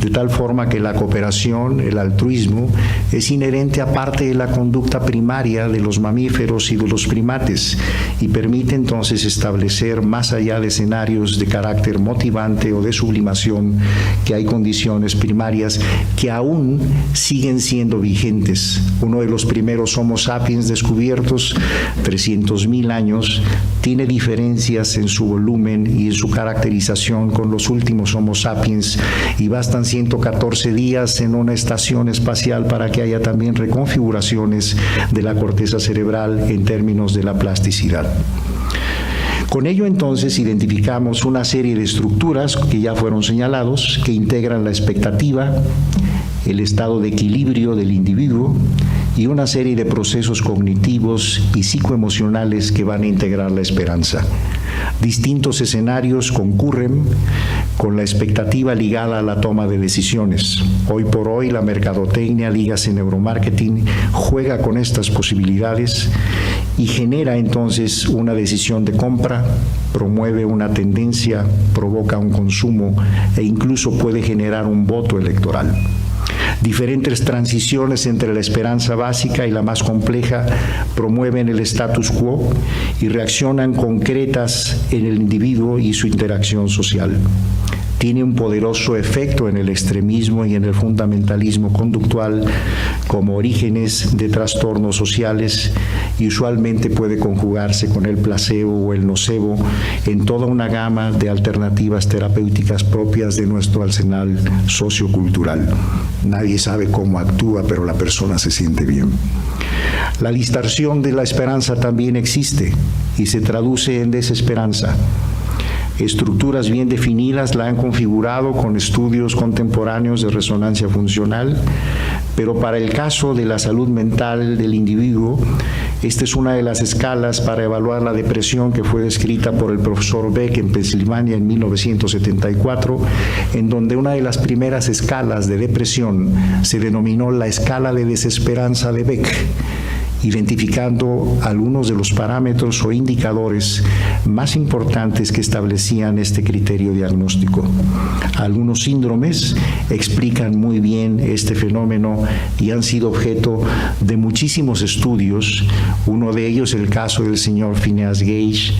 De tal forma que la cooperación, el altruismo, es inherente a parte de la conducta primaria de los mamíferos y de los primates y permite entonces establecer, más allá de escenarios de carácter motivante o de sublimación, que hay condiciones primarias que aún siguen siendo vigentes. Uno de los primeros Homo sapiens descubiertos, 300.000 años, tiene diferencias en su volumen y en su caracterización con los últimos Homo sapiens, y bastan 114 días en una estación espacial para que haya también reconfiguraciones de la corteza cerebral en términos de la plasticidad. Con ello entonces identificamos una serie de estructuras que ya fueron señalados, que integran la expectativa, el estado de equilibrio del individuo y una serie de procesos cognitivos y psicoemocionales que van a integrar la esperanza. Distintos escenarios concurren con la expectativa ligada a la toma de decisiones. Hoy por hoy la mercadotecnia, dígase neuromarketing, juega con estas posibilidades y genera entonces una decisión de compra, promueve una tendencia, provoca un consumo e incluso puede generar un voto electoral. Diferentes transiciones entre la esperanza básica y la más compleja promueven el status quo y reaccionan concretas en el individuo y su interacción social. Tiene un poderoso efecto en el extremismo y en el fundamentalismo conductual como orígenes de trastornos sociales y usualmente puede conjugarse con el placebo o el nocebo en toda una gama de alternativas terapéuticas propias de nuestro arsenal sociocultural. Nadie sabe cómo actúa, pero la persona se siente bien. La distorsión de la esperanza también existe y se traduce en desesperanza. Estructuras bien definidas la han configurado con estudios contemporáneos de resonancia funcional, pero para el caso de la salud mental del individuo, esta es una de las escalas para evaluar la depresión que fue descrita por el profesor Beck en Pensilvania en 1974, en donde una de las primeras escalas de depresión se denominó la escala de desesperanza de Beck, identificando algunos de los parámetros o indicadores más importantes que establecían este criterio diagnóstico. Algunos síndromes explican muy bien este fenómeno y han sido objeto de muchísimos estudios. Uno de ellos, el caso del señor Phineas Gage,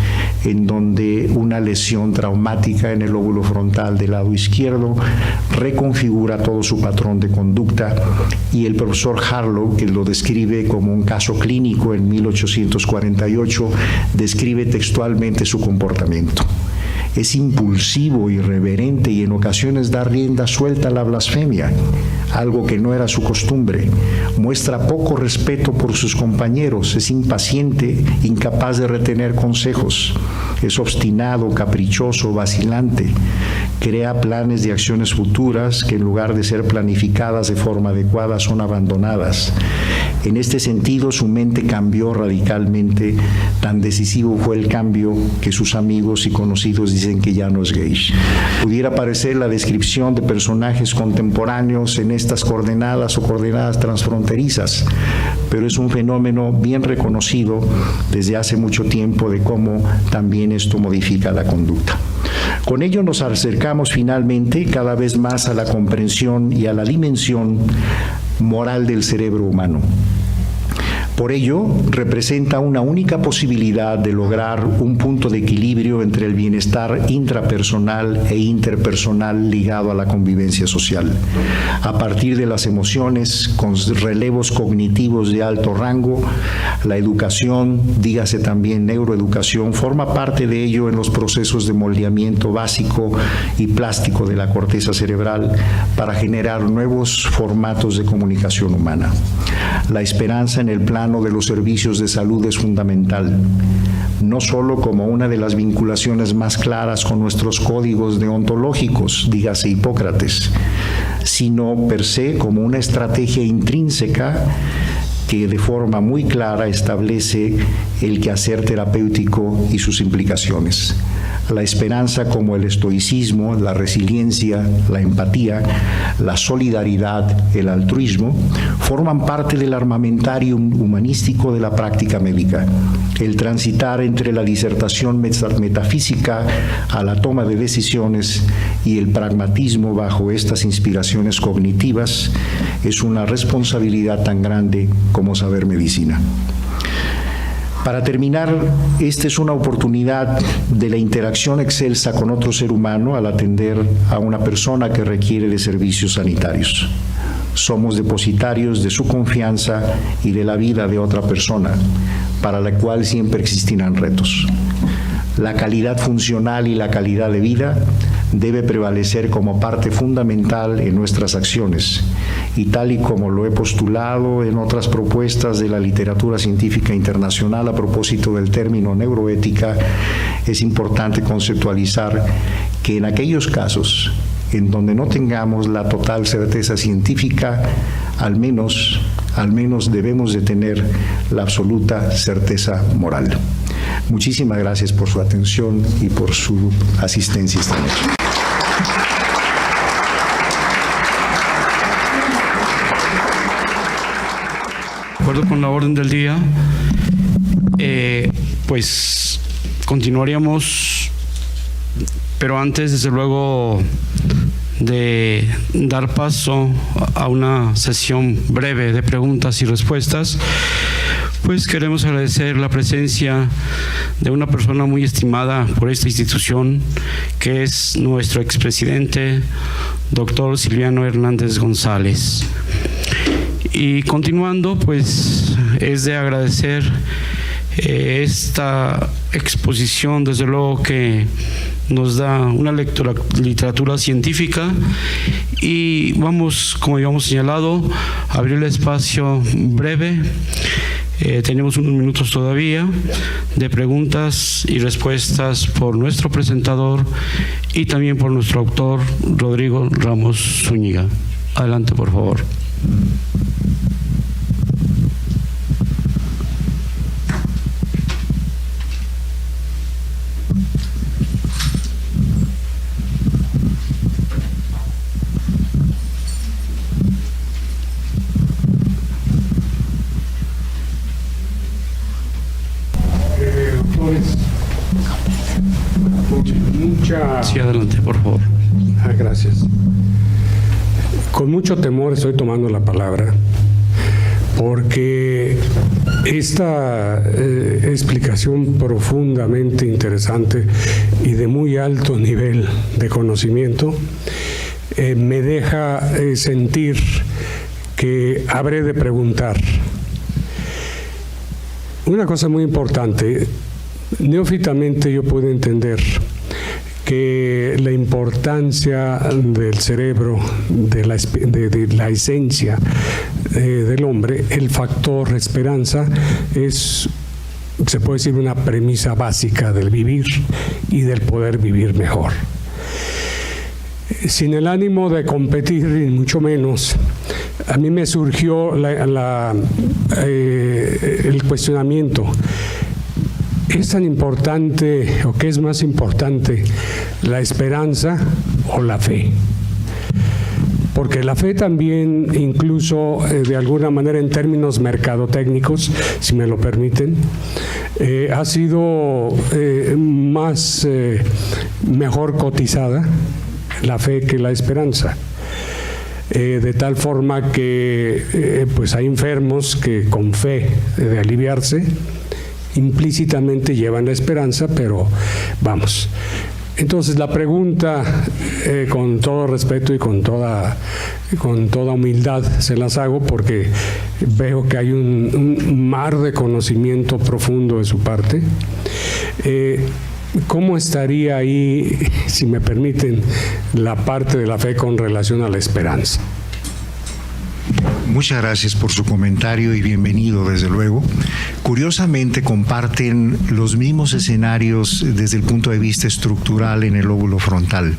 en donde una lesión traumática en el lóbulo frontal del lado izquierdo reconfigura todo su patrón de conducta, y el profesor Harlow, que lo describe como un caso clínico en 1848, describe textualmente su comportamiento. Es impulsivo, irreverente y en ocasiones da rienda suelta a la blasfemia, algo que no era su costumbre. Muestra poco respeto por sus compañeros, es impaciente, incapaz de retener consejos, es obstinado, caprichoso, vacilante, crea planes de acciones futuras que en lugar de ser planificadas de forma adecuada son abandonadas. En este sentido, su mente cambió radicalmente, tan decisivo fue el cambio que sus amigos y conocidos dicen que ya no es Gage. Pudiera parecer la descripción de personajes contemporáneos en estas coordenadas o coordenadas transfronterizas, pero es un fenómeno bien reconocido desde hace mucho tiempo de cómo también esto modifica la conducta. Con ello nos acercamos finalmente cada vez más a la comprensión y a la dimensión moral del cerebro humano. Por ello, representa una única posibilidad de lograr un punto de equilibrio entre el bienestar intrapersonal e interpersonal ligado a la convivencia social. A partir de las emociones, con relevos cognitivos de alto rango, la educación, dígase también neuroeducación, forma parte de ello en los procesos de moldeamiento básico y plástico de la corteza cerebral para generar nuevos formatos de comunicación humana. La esperanza en el plano de los servicios de salud es fundamental, no solo como una de las vinculaciones más claras con nuestros códigos deontológicos, dígase Hipócrates, sino per se como una estrategia intrínseca que de forma muy clara establece el quehacer terapéutico y sus implicaciones. La esperanza como el estoicismo, la resiliencia, la empatía, la solidaridad, el altruismo, forman parte del armamentarium humanístico de la práctica médica. El transitar entre la disertación metafísica a la toma de decisiones y el pragmatismo bajo estas inspiraciones cognitivas es una responsabilidad tan grande como saber medicina. Para terminar, esta es una oportunidad de la interacción excelsa con otro ser humano al atender a una persona que requiere de servicios sanitarios. Somos depositarios de su confianza y de la vida de otra persona, para la cual siempre existirán retos. La calidad funcional y la calidad de vida debe prevalecer como parte fundamental en nuestras acciones, y tal y como lo he postulado en otras propuestas de la literatura científica internacional a propósito del término neuroética, es importante conceptualizar que en aquellos casos en donde no tengamos la total certeza científica, al menos debemos de tener la absoluta certeza moral. Muchísimas gracias por su atención y por su asistencia esta noche. De acuerdo con la orden del día, pues continuaríamos, pero antes, desde luego, de dar paso a una sesión breve de preguntas y respuestas, pues queremos agradecer la presencia de una persona muy estimada por esta institución, que es nuestro expresidente, doctor Silviano Hernández González. Y continuando, pues es de agradecer esta exposición, desde luego que nos da una literatura científica, y vamos, como habíamos señalado, a abrir el espacio breve. Tenemos unos minutos todavía de preguntas y respuestas por nuestro presentador y también por nuestro autor, Rodrigo Ramos Zúñiga. Adelante, por favor. Sí, adelante, por favor. Gracias. Con mucho temor estoy tomando la palabra, porque esta explicación profundamente interesante y de muy alto nivel de conocimiento me deja sentir que habré de preguntar. Una cosa muy importante, neófitamente yo puedo entender que la importancia del cerebro, de la esencia del hombre, el factor esperanza, es, se puede decir, una premisa básica del vivir y del poder vivir mejor. Sin el ánimo de competir, y mucho menos, a mí me surgió el cuestionamiento: ¿es tan importante o qué es más importante, la esperanza o la fe? Porque la fe también, incluso de alguna manera en términos mercadotécnicos, si me lo permiten, ha sido mejor cotizada la fe que la esperanza. de tal forma que pues hay enfermos que con fe de aliviarse implícitamente llevan la esperanza, pero vamos. Entonces la pregunta, con todo respeto y con toda humildad se las hago, porque veo que hay un mar de conocimiento profundo de su parte. ¿Cómo estaría ahí, si me permiten, la parte de la fe con relación a la esperanza? Muchas gracias por su comentario y bienvenido, desde luego. Curiosamente, comparten los mismos escenarios desde el punto de vista estructural en el lóbulo frontal.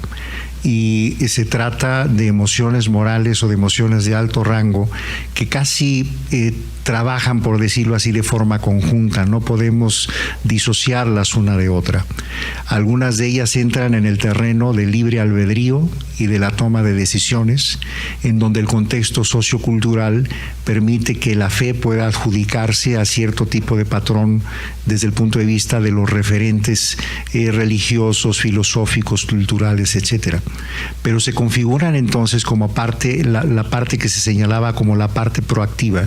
Y se trata de emociones morales o de emociones de alto rango que casi trabajan, por decirlo así, de forma conjunta. No podemos disociarlas una de otra. Algunas de ellas entran en el terreno del libre albedrío y de la toma de decisiones, en donde el contexto sociocultural permite que la fe pueda adjudicarse a cierto tipo de patrón desde el punto de vista de los referentes religiosos, filosóficos, culturales, etcétera. Pero se configuran entonces como parte, la parte que se señalaba como la parte proactiva,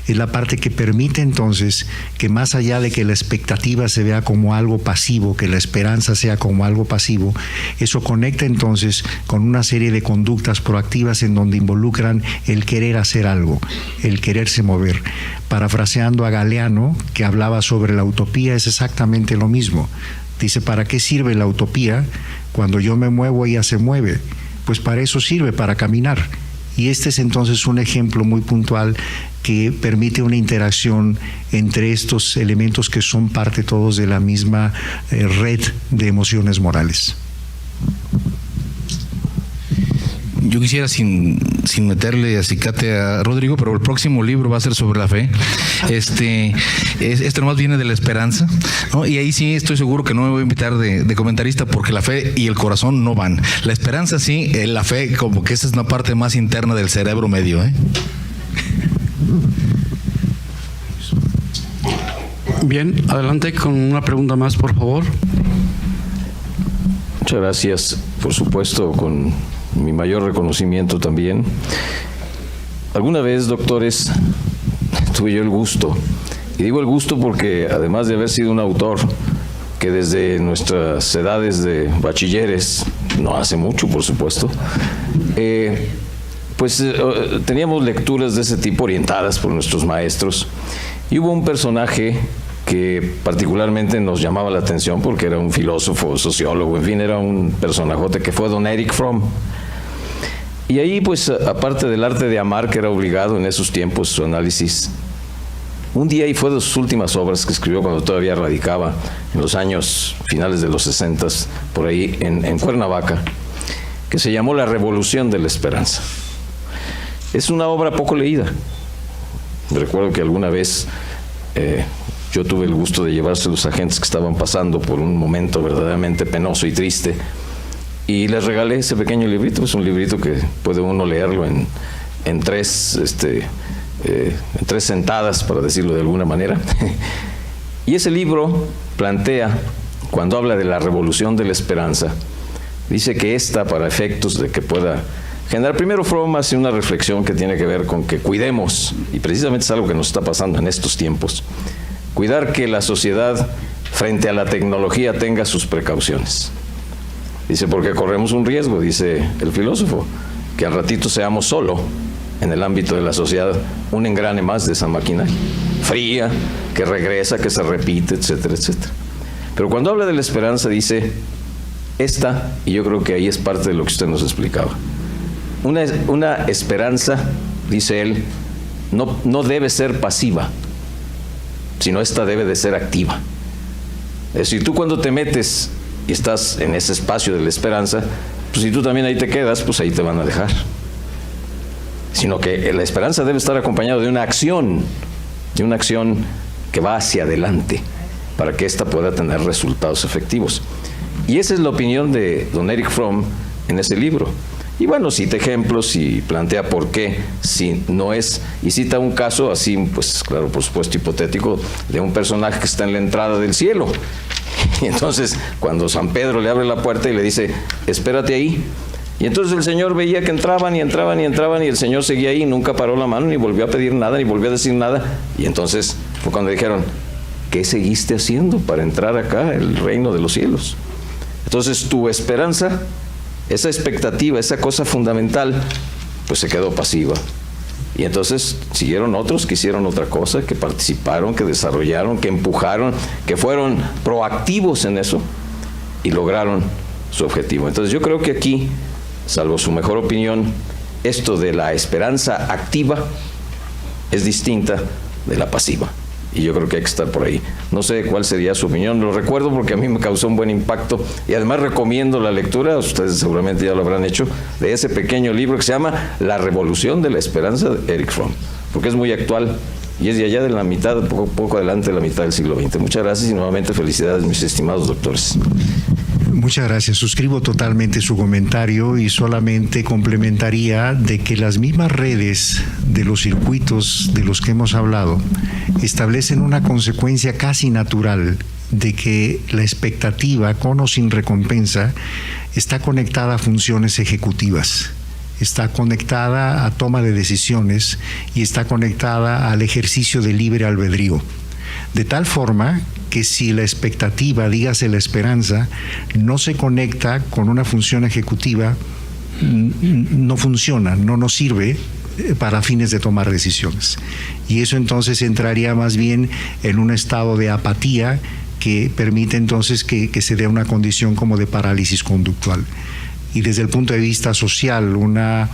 es la parte que permite entonces que, más allá de que la expectativa se vea como algo pasivo, que la esperanza sea como algo pasivo, eso conecta entonces con una serie de conductas proactivas en donde involucran el querer hacer algo, el quererse mover. Parafraseando a Galeano, que hablaba sobre la utopía, es exactamente lo mismo. Dice, ¿para qué sirve la utopía? Cuando yo me muevo, ella se mueve. Pues para eso sirve, para caminar. Y este es entonces un ejemplo muy puntual que permite una interacción entre estos elementos que son parte todos de la misma red de emociones morales. Yo quisiera, sin meterle acicate a Rodrigo, pero el próximo libro va a ser sobre la fe. Este nomás viene de la esperanza, ¿no? Y ahí sí estoy seguro que no me voy a invitar de comentarista, porque la fe y el corazón no van. La esperanza sí, la fe como que esa es una parte más interna del cerebro medio, ¿eh? Bien, adelante con una pregunta más, por favor. Muchas gracias, por supuesto, con mi mayor reconocimiento también. Alguna vez, doctores, tuve yo el gusto, y digo el gusto porque además de haber sido un autor que desde nuestras edades de bachilleres, no hace mucho por supuesto, teníamos lecturas de ese tipo orientadas por nuestros maestros, y hubo un personaje que particularmente nos llamaba la atención porque era un filósofo, sociólogo, en fin, era un personajote, que fue don Erich Fromm. Y ahí, pues, aparte del arte de amar, que era obligado en esos tiempos su análisis, un día, y fue de sus últimas obras que escribió cuando todavía radicaba en los años finales de los 60, por ahí en Cuernavaca, que se llamó La Revolución de la Esperanza. Es una obra poco leída. Recuerdo que alguna vez yo tuve el gusto de llevarse a los agentes que estaban pasando por un momento verdaderamente penoso y triste, y les regalé ese pequeño librito. Es un librito que puede uno leerlo en tres sentadas, para decirlo de alguna manera. Y ese libro plantea, cuando habla de la revolución de la esperanza, dice que esta, para efectos de que pueda generar, primero Fromm hace una reflexión que tiene que ver con que cuidemos, y precisamente es algo que nos está pasando en estos tiempos, cuidar que la sociedad frente a la tecnología tenga sus precauciones. Dice, porque corremos un riesgo, dice el filósofo, que al ratito seamos solo, en el ámbito de la sociedad, un engrane más de esa maquinaria, fría, que regresa, que se repite, etcétera, etcétera. Pero cuando habla de la esperanza, dice, esta, y yo creo que ahí es parte de lo que usted nos explicaba, una esperanza, dice él, no debe ser pasiva, sino esta debe de ser activa. Es decir, tú cuando te metes y estás en ese espacio de la esperanza, pues si tú también ahí te quedas, pues ahí te van a dejar. Sino que la esperanza debe estar acompañada de una acción que va hacia adelante, para que ésta pueda tener resultados efectivos. Y esa es la opinión de don Erich Fromm en ese libro. Y bueno, cita ejemplos y plantea por qué, si no es, y cita un caso así, pues claro, por supuesto hipotético, de un personaje que está en la entrada del cielo. Y entonces, cuando San Pedro le abre la puerta y le dice, espérate ahí, Y entonces el Señor veía que entraban y entraban y entraban y el Señor seguía ahí, nunca paró la mano, ni volvió a pedir nada, ni volvió a decir nada. Y entonces fue cuando dijeron, ¿qué seguiste haciendo para entrar acá, el reino de los cielos? Entonces tu esperanza, esa expectativa, esa cosa fundamental, pues se quedó pasiva. Y entonces siguieron otros que hicieron otra cosa, que participaron, que desarrollaron, que empujaron, que fueron proactivos en eso y lograron su objetivo. Entonces yo creo que aquí, salvo su mejor opinión, esto de la esperanza activa es distinta de la pasiva. Y yo creo que hay que estar por ahí. No sé cuál sería su opinión, lo recuerdo porque a mí me causó un buen impacto y además recomiendo la lectura, ustedes seguramente ya lo habrán hecho, de ese pequeño libro que se llama La Revolución de la Esperanza de Erich Fromm, porque es muy actual y es de allá de la mitad, poco adelante de la mitad del siglo XX. Muchas gracias y nuevamente felicidades, mis estimados doctores. Muchas gracias. Suscribo totalmente su comentario y solamente complementaría de que las mismas redes de los circuitos de los que hemos hablado establecen una consecuencia casi natural de que la expectativa, con o sin recompensa, está conectada a funciones ejecutivas, está conectada a toma de decisiones y está conectada al ejercicio de libre albedrío. De tal forma que si la expectativa, dígase la esperanza, no se conecta con una función ejecutiva, no funciona, no nos sirve para fines de tomar decisiones. Y eso entonces entraría más bien en un estado de apatía que permite entonces que se dé una condición como de parálisis conductual. Y desde el punto de vista social, una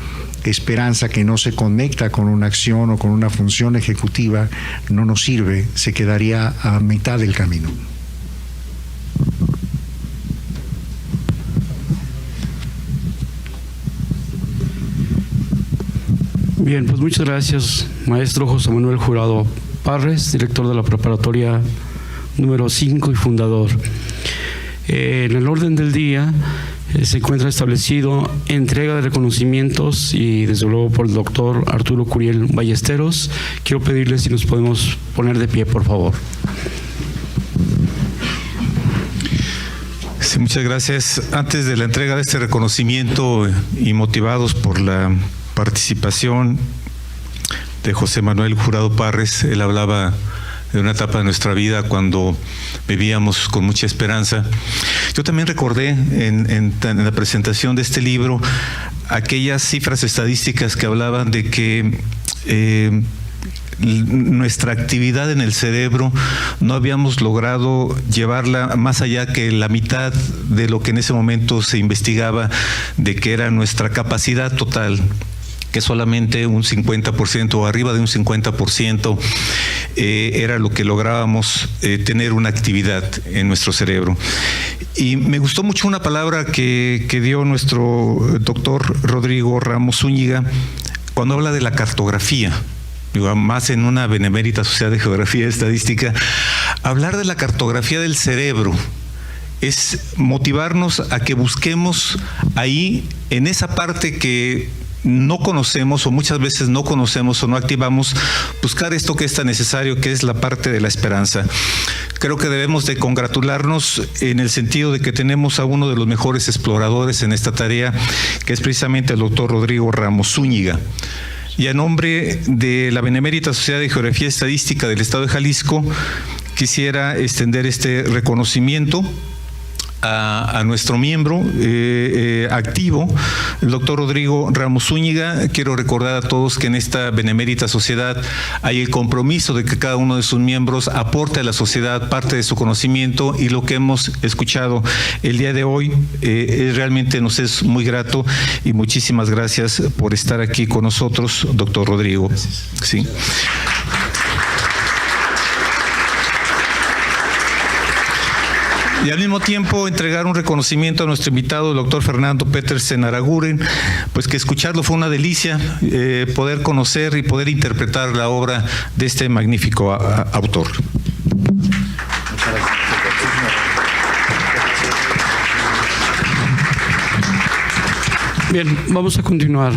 esperanza que no se conecta con una acción o con una función ejecutiva no nos sirve, se quedaría a mitad del camino. Bien, pues muchas gracias, maestro José Manuel Jurado Parres, director de la preparatoria número 5 y fundador. En el orden del día se encuentra establecido entrega de reconocimientos y desde luego por el doctor Arturo Curiel Ballesteros. Quiero pedirle si nos podemos poner de pie, por favor. Sí, muchas gracias. Antes de la entrega de este reconocimiento y motivados por la participación de José Manuel Jurado Parres, él hablaba de una etapa de nuestra vida cuando vivíamos con mucha esperanza. Yo también recordé en la presentación de este libro aquellas cifras estadísticas que hablaban de que nuestra actividad en el cerebro no habíamos logrado llevarla más allá que la mitad de lo que en ese momento se investigaba de que era nuestra capacidad total, que solamente un 50% o arriba de un 50% era lo que lográbamos tener una actividad en nuestro cerebro. Y me gustó mucho una palabra que dio nuestro doctor Rodrigo Ramos Zúñiga cuando habla de la cartografía. Más en una benemérita sociedad de geografía y estadística, hablar de la cartografía del cerebro es motivarnos a que busquemos ahí, en esa parte que no conocemos o muchas veces no conocemos o no activamos, buscar esto que es tan necesario, que es la parte de la esperanza. Creo que debemos de congratularnos en el sentido de que tenemos a uno de los mejores exploradores en esta tarea, que es precisamente el doctor Rodrigo Ramos Zúñiga. Y a nombre de la Benemérita Sociedad de Geografía y Estadística del Estado de Jalisco, quisiera extender este reconocimiento a nuestro miembro activo, el doctor Rodrigo Ramos Zúñiga. Quiero recordar a todos que en esta benemérita sociedad hay el compromiso de que cada uno de sus miembros aporte a la sociedad parte de su conocimiento, y lo que hemos escuchado el día de hoy realmente nos es muy grato, y muchísimas gracias por estar aquí con nosotros, doctor Rodrigo. Sí. Y al mismo tiempo entregar un reconocimiento a nuestro invitado, el doctor Fernando Petersen Araguren, pues que escucharlo fue una delicia, poder conocer y poder interpretar la obra de este magnífico autor. Muchas gracias. Bien, vamos a continuar.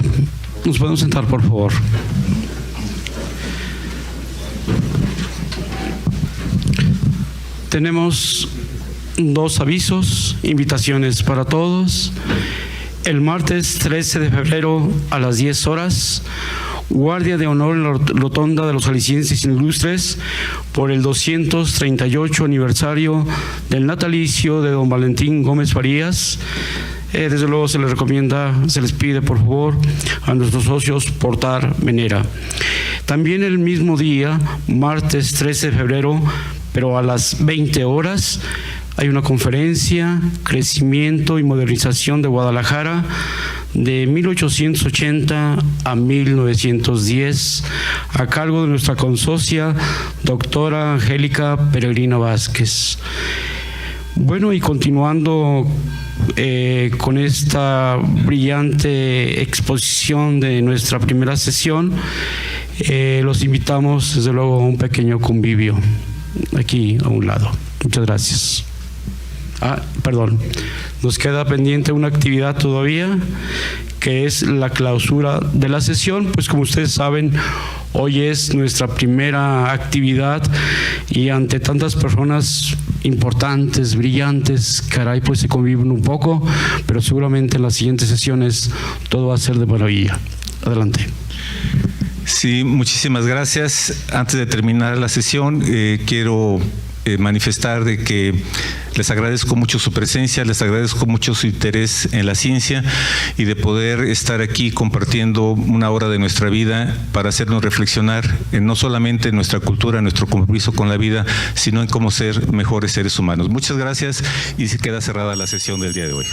Nos podemos sentar, por favor. Tenemos dos avisos, invitaciones para todos. El martes 13 de febrero a las 10 horas, guardia de honor en la rotonda de los Jaliscienses Ilustres por el 238 aniversario del natalicio de don Valentín Gómez Farías. Desde luego se les recomienda, se les pide por favor a nuestros socios portar venera. También el mismo día, martes 13 de febrero, pero a las 20 horas, hay una conferencia, Crecimiento y Modernización de Guadalajara, de 1880 a 1910, a cargo de nuestra consocia, doctora Angélica Peregrina Vázquez. Bueno, y continuando con esta brillante exposición de nuestra primera sesión, los invitamos desde luego a un pequeño convivio aquí a un lado. Muchas gracias. Perdón, nos queda pendiente una actividad todavía, que es la clausura de la sesión. Pues como ustedes saben, hoy es nuestra primera actividad y ante tantas personas importantes, brillantes, caray, pues se conviven un poco, pero seguramente en las siguientes sesiones todo va a ser de maravilla. Adelante. Sí, muchísimas gracias. Antes de terminar la sesión, quiero manifestar de que les agradezco mucho su presencia, les agradezco mucho su interés en la ciencia y de poder estar aquí compartiendo una hora de nuestra vida para hacernos reflexionar no solamente en nuestra cultura, en nuestro compromiso con la vida, sino en cómo ser mejores seres humanos. Muchas gracias y se queda cerrada la sesión del día de hoy.